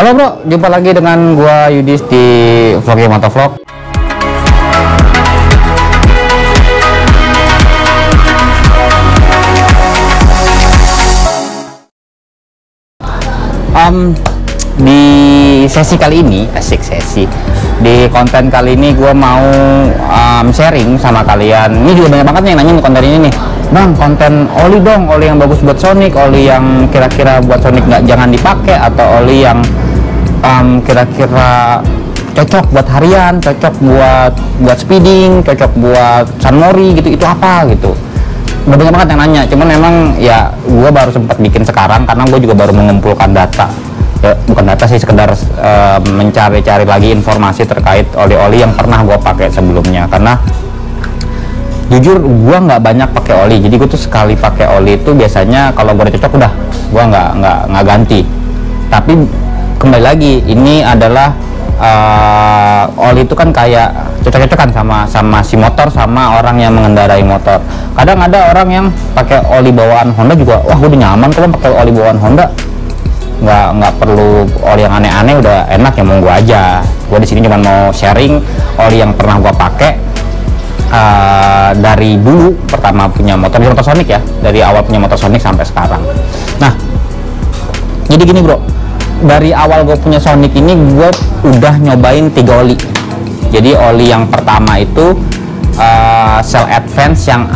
Halo bro, jumpa lagi dengan gua Yudis di Vlognya Motovlog. Di sesi kali ini, di konten kali ini gue mau sharing sama kalian. Ini juga banyak banget nih yang nanya konten ini nih, bang, konten oli dong, oli yang bagus buat Sonic, oli yang kira-kira buat Sonic nggak jangan dipakai, atau oli yang kira-kira cocok buat harian, cocok buat speeding, cocok buat sunmori gitu, itu apa gitu. Banyak banget yang nanya, cuman memang ya gue baru sempat bikin sekarang karena gue juga baru mengumpulkan data. Ya, bukan data sih, sekedar mencari-cari lagi informasi terkait oli-oli yang pernah gue pakai sebelumnya. Karena jujur gue nggak banyak pakai oli, jadi gue tuh sekali pakai oli itu biasanya kalau gue udah cocok udah gue nggak ganti. Tapi kembali lagi, ini adalah oli itu kan kayak cocok-cocokan sama si motor, sama orang yang mengendarai motor. Kadang ada orang yang pakai oli bawaan Honda juga, wah gue udah nyaman kalau pakai oli bawaan Honda, nggak perlu oli yang aneh-aneh, udah enak ya mau gue aja. Gue di sini cuma mau sharing oli yang pernah gue pakai dari dulu pertama punya motor Sonic ya, dari awal punya motor Sonic sampai sekarang. Nah, jadi gini bro, dari awal gue punya Sonic ini gue udah nyobain 3 oli. Jadi oli yang pertama itu Cell Advance yang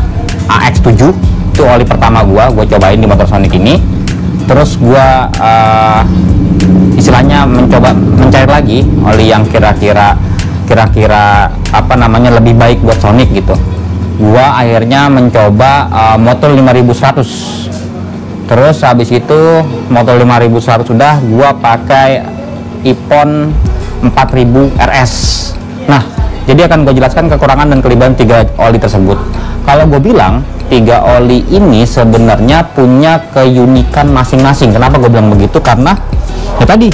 AX7, itu oli pertama gue cobain di motor Sonic ini. Terus gue istilahnya mencoba mencari lagi oli yang kira-kira apa namanya lebih baik buat Sonic gitu. Gue akhirnya mencoba motor 5100. Terus habis itu motor 5100 sudah, gue pakai Ipon 4000 RS. Nah, jadi akan gue jelaskan kekurangan dan kelebihan 3 oli tersebut. Kalau gue bilang 3 oli ini sebenarnya punya keunikan masing-masing. Kenapa gue bilang begitu? Karena ya tadi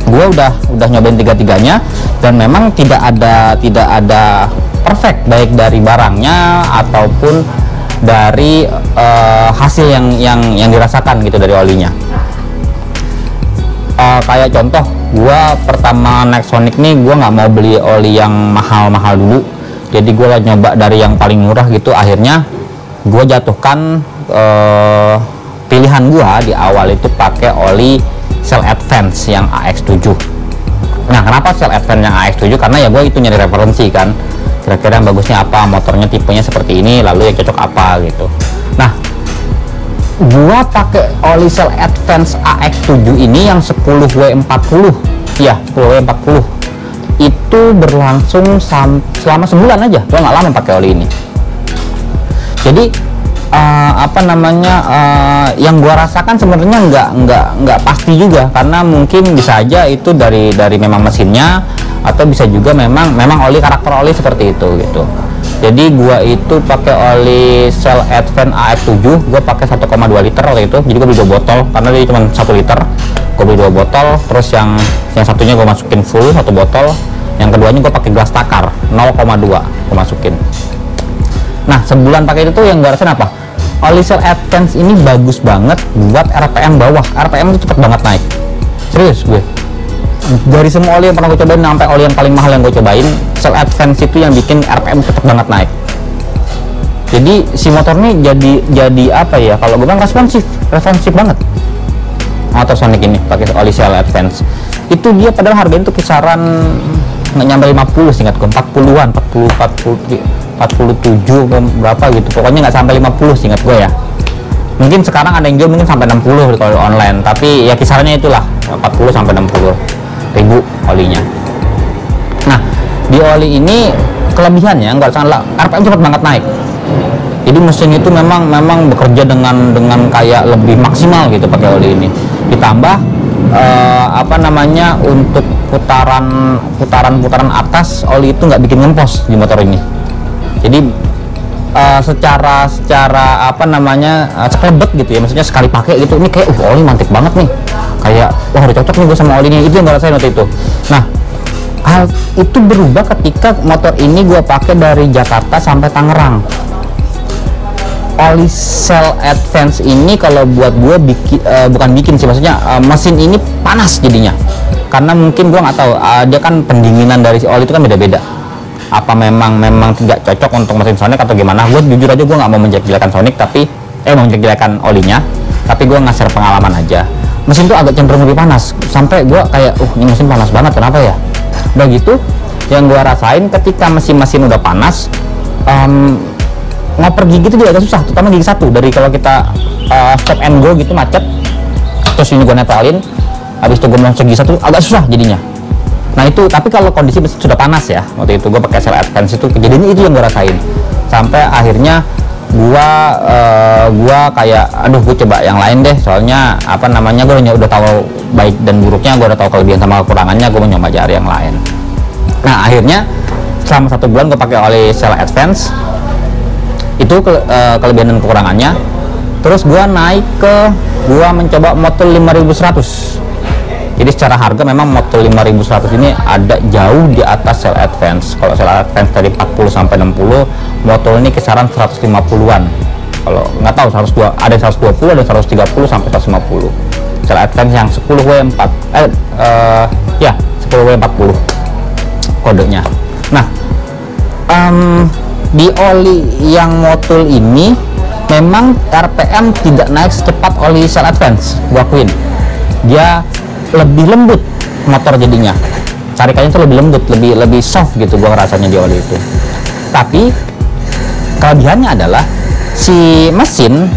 gue udah nyobain 3-tiganya, dan memang tidak ada perfect, baik dari barangnya ataupun dari hasil yang dirasakan gitu dari olinya. Kayak contoh, gue pertama naik Sonic nih, gue nggak mau beli oli yang mahal-mahal dulu. Jadi gue nyoba dari yang paling murah gitu. Akhirnya gue jatuhkan pilihan gue di awal itu pakai oli Cell Advance yang AX7. Nah, kenapa Cell Advance yang AX7? Karena ya gue itu nyari referensi kan, kira-kira yang bagusnya apa, motornya tipenya seperti ini, lalu yang cocok apa gitu. Nah, gue pakai oli Cell Advance AX7 ini yang 10W40 ya, 10W40 itu berlangsung selama sebulan aja. Gue nggak lama pakai oli ini. Jadi apa namanya, yang gua rasakan sebenarnya nggak pasti juga, karena mungkin bisa aja itu dari memang mesinnya, atau bisa juga memang oli, karakter oli seperti itu gitu. Jadi gua itu pakai oli Cell Advance AX7, gua pakai 1,2 liter waktu itu. Jadi gua beli 2 botol karena dia cuma 1 liter. Gua beli 2 botol, terus yang satunya gua masukin full 1 botol, yang keduanya gua pakai gelas takar 0,2 gua masukin. Nah, sebulan pakai itu tuh yang gue rasain apa? Oli Cell Advance ini bagus banget buat RPM bawah. RPM itu cepet banget naik. Serius gue. Dari semua oli yang pernah gue cobain sampai oli yang paling mahal yang gue cobain, Cell Advance itu yang bikin RPM cepet banget naik. Jadi si motor ini jadi apa ya? Kalau gue bilang responsif banget. Motor Sonic ini pakai oli Cell Advance. Itu dia padahal harganya itu kisaran nggak nyampe 50 singkat gue, 40-an, 47 berapa gitu, pokoknya nggak sampai 50 singkat gue ya. Mungkin sekarang ada yang jual mungkin sampai 60 kalau online, tapi ya kisarannya itulah 40 sampai 60 ribu olinya. Nah, di oli ini kelebihannya nggak salah, RPM cepat banget naik. Jadi mesin itu memang bekerja dengan kayak lebih maksimal gitu pakai oli ini. Ditambah apa namanya, untuk putaran atas oli itu nggak bikin ngempos di motor ini. Jadi secara apa namanya, sekelebet gitu ya, maksudnya sekali pakai gitu, ini kayak oli mantep banget nih, kayak wah udah cocok nih gue sama oli ini. Itu yang gue rasain waktu itu. Nah, hal itu berubah ketika motor ini gue pakai dari Jakarta sampai Tangerang. oli Cell Advance ini kalau buat gue bukan bikin sih, maksudnya mesin ini panas jadinya, karena mungkin gue nggak tahu, dia kan pendinginan dari si oli itu kan beda-beda, apa memang tidak cocok untuk mesin Sonic atau gimana. Gue jujur aja gue nggak mau menjelek-jelekan Sonic, tapi mau menjelek-jelekan olinya, tapi gue nge-share pengalaman aja. Mesin tuh agak cenderung lebih panas, sampai gue kayak ini mesin panas banget, kenapa ya. Udah gitu yang gue rasain ketika mesin udah panas, ngoper gigi itu juga agak susah, terutama gigi satu. Dari kalau kita stop and go gitu macet, terus ini gue netralin, habis itu gue mau gigi satu agak susah jadinya. Nah itu, tapi kalau kondisi mesin sudah panas ya, waktu itu gue pakai Cell Advance itu kejadian itu yang gue rasain, sampai akhirnya gue kayak aduh gue coba yang lain deh, soalnya apa namanya, gue udah tahu baik dan buruknya, gue udah tahu kelebihan sama kekurangannya, gue mau nyoba cari yang lain. Nah akhirnya selama 1 bulan gue pakai oli Cell Advance itu kelebihan dan kekurangannya. Terus gue naik ke mencoba Motul 5100. Jadi secara harga memang Motul 5100 ini ada jauh di atas Cell Advance. Kalau Cell Advance dari 40 sampai 60, Motul ini kisaran 150-an. Kalau nggak tahu 102, ada 120, ada 130 sampai 150. Cell Advance yang 10W4 10W40 kodenya. Nah, di oli yang Motul ini memang RPM tidak naik secepat oli Cell Advance, gua akuin. Dia lebih lembut motor jadinya, tarikannya itu lebih lembut, lebih soft gitu gua rasanya di oli itu. Tapi kelebihannya adalah si mesin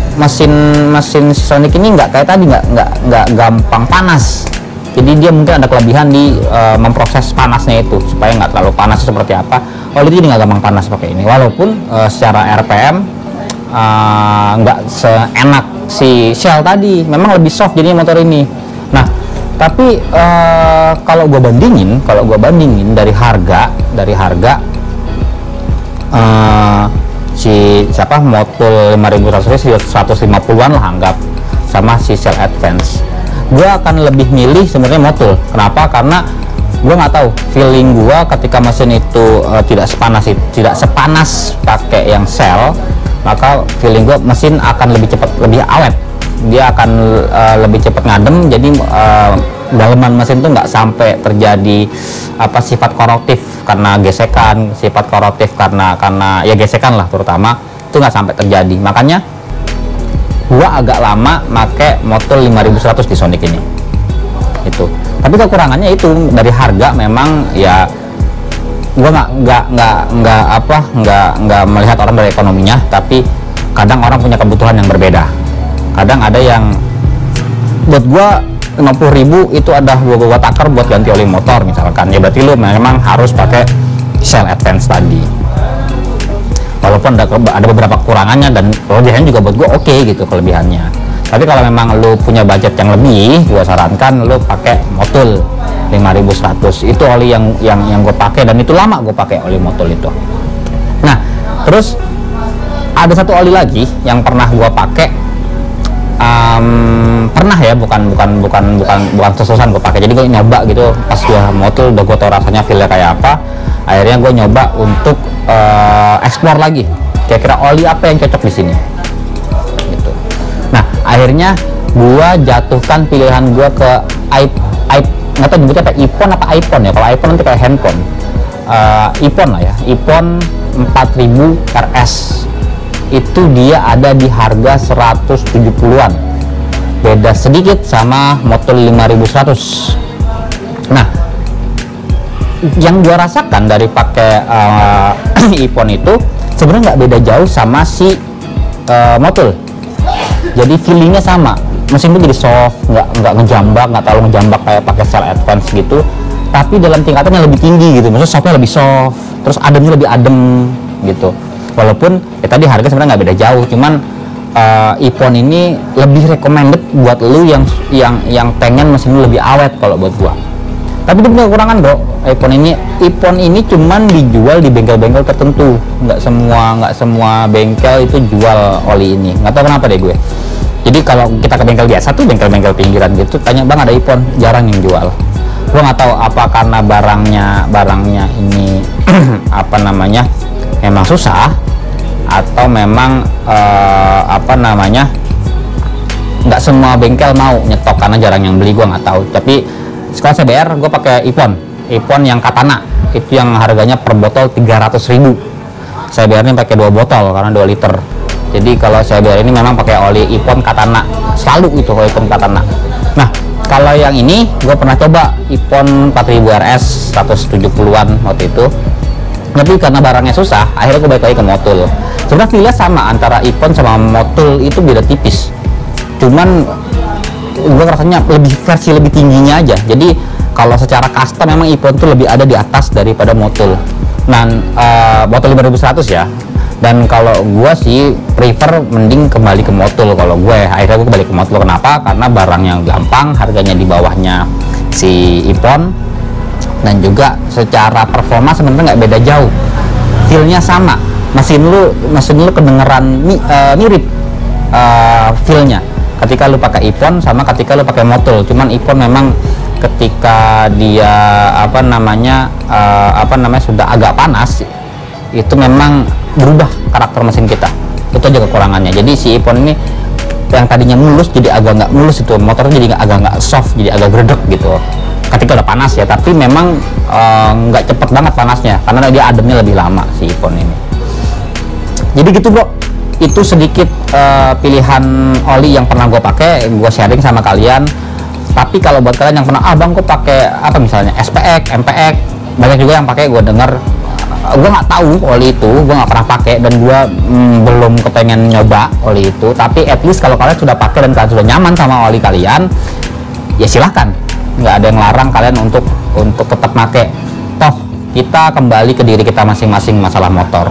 Sonic ini nggak kayak tadi, nggak gampang panas. Jadi dia mungkin ada kelebihan di memproses panasnya itu, supaya nggak terlalu panas seperti apa. Oli itu jadi nggak gampang panas pakai ini, walaupun secara RPM nggak seenak si Shell tadi, memang lebih soft jadinya motor ini. Nah tapi kalau gue bandingin dari harga si Motul 5100 150-an lah anggap, sama si Cell Advance, gue akan lebih milih sebenarnya Motul. Kenapa? Karena gue nggak tahu, feeling gue ketika mesin itu tidak sepanas pakai yang Cell, maka feeling gue mesin akan lebih cepat, lebih awet, dia akan lebih cepat ngadem. Jadi daleman mesin tuh nggak sampai terjadi sifat korosif karena gesekan, sifat korosif karena ya gesekan lah terutama, itu nggak sampai terjadi. Makanya gua agak lama make Motul 5100 di Sonic ini itu. Tapi kekurangannya itu dari harga, memang ya gua nggak melihat orang dari ekonominya, tapi kadang orang punya kebutuhan yang berbeda. Kadang ada yang buat gua 50.000 itu ada gua takar buat ganti oli motor misalkan, ya berarti lu memang harus pakai Cell Advance tadi. Walaupun ada beberapa kekurangannya, dan kelebihannya juga buat gua oke gitu kelebihannya. Tapi kalau memang lu punya budget yang lebih, gua sarankan lu pakai Motul 5100. Itu oli yang gua pakai, dan itu lama gua pakai oli Motul itu. Nah, terus ada satu oli lagi yang pernah gua pakai, pernah ya, bukan terus-terusan gue pakai. Jadi gue nyoba gitu, pas gue Motul udah gue tau rasanya feelnya kayak apa, akhirnya gue nyoba untuk explore lagi kira-kira oli apa yang cocok di sini gitu. Nah akhirnya gue jatuhkan pilihan gue ke nggak tahu nyebutnya apa, iPhone apa iPhone ya. Kalau iPhone nanti kayak handphone, iPhone lah ya, iPhone 4000 RS. Itu dia ada di harga 170-an, beda sedikit sama Motul 5100. Nah yang gua rasakan dari pakai iPhone itu sebenarnya nggak beda jauh sama si Motul. Jadi feelingnya sama, mesin itu jadi soft, nggak ngejambak, nggak terlalu ngejambak kayak pakai Cell Advance gitu, tapi dalam tingkatan yang lebih tinggi gitu. Maksudnya softnya lebih soft, terus ademnya lebih adem gitu. Walaupun ya tadi harga sebenarnya nggak beda jauh, cuman iPhone ini lebih recommended buat lu yang pengen mesin lu lebih awet kalau buat gua. Tapi dia punya kekurangan bro, iPhone ini cuman dijual di bengkel-bengkel tertentu, nggak semua bengkel itu jual oli ini, nggak tahu kenapa deh gue. Jadi kalau kita ke bengkel biasa tuh, bengkel-bengkel pinggiran gitu, tanya bang ada iPhone, jarang yang jual. Gua nggak tahu apa karena barangnya ini apa namanya memang susah, atau memang apa namanya, nggak semua bengkel mau nyetok karena jarang yang beli, gua nggak tahu. Tapi sekarang CBR gue pakai Ipon yang Katana, itu yang harganya per botol 300.000. CBR ini pakai 2 botol karena 2 liter. Jadi kalau CBR ini memang pakai oli Ipon Katana, selalu itu oli Ipon Katana. Nah, kalau yang ini gue pernah coba Ipon 4000 RS 170-an waktu itu, tapi karena barangnya susah, akhirnya gue balik lagi ke Motul. Sebenarnya feelnya sama antara Ipon sama Motul, itu beda tipis, cuman gue rasanya versi lebih tingginya aja. Jadi kalau secara custom memang Ipon tuh lebih ada di atas daripada Motul. Dan botol 5100 ya. Dan kalau gue sih prefer mending kembali ke Motul. Kalau gue akhirnya gue kembali ke Motul. Kenapa? Karena barangnya gampang, harganya di bawahnya si Ipon, dan juga secara performa sebenarnya nggak beda jauh, feelnya sama. Mesin lu kedengeran mirip feelnya ketika lu pakai Ipon sama ketika lu pakai Motul. Cuman Ipon memang ketika dia apa namanya sudah agak panas, itu memang berubah karakter mesin kita. Itu aja kekurangannya. Jadi si Ipon ini yang tadinya mulus jadi agak nggak mulus, itu motornya jadi agak nggak soft, jadi agak gredek gitu ketika udah panas ya. Tapi memang nggak cepet banget panasnya karena dia ademnya lebih lama si Ipon ini. Jadi gitu bro, itu sedikit pilihan oli yang pernah gue pakai, gue sharing sama kalian. Tapi kalau buat kalian yang pernah, bang gue pakai apa misalnya SPX, MPX, banyak juga yang pakai, gue denger. Gue nggak tahu oli itu, gue nggak pernah pakai, dan gue belum kepengen nyoba oli itu. Tapi at least kalau kalian sudah pakai dan kalian sudah nyaman sama oli kalian, ya silahkan, nggak ada yang larang kalian untuk tetap pakai. Toh kita kembali ke diri kita masing-masing masalah motor.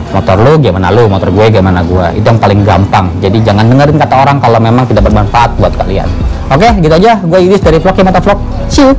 Motor lu gimana lu, motor gue gimana gue, itu yang paling gampang. Jadi jangan dengerin kata orang kalau memang tidak bermanfaat buat kalian. Oke, gitu aja. Gue Yudis dari Vlog Motovlog. See you.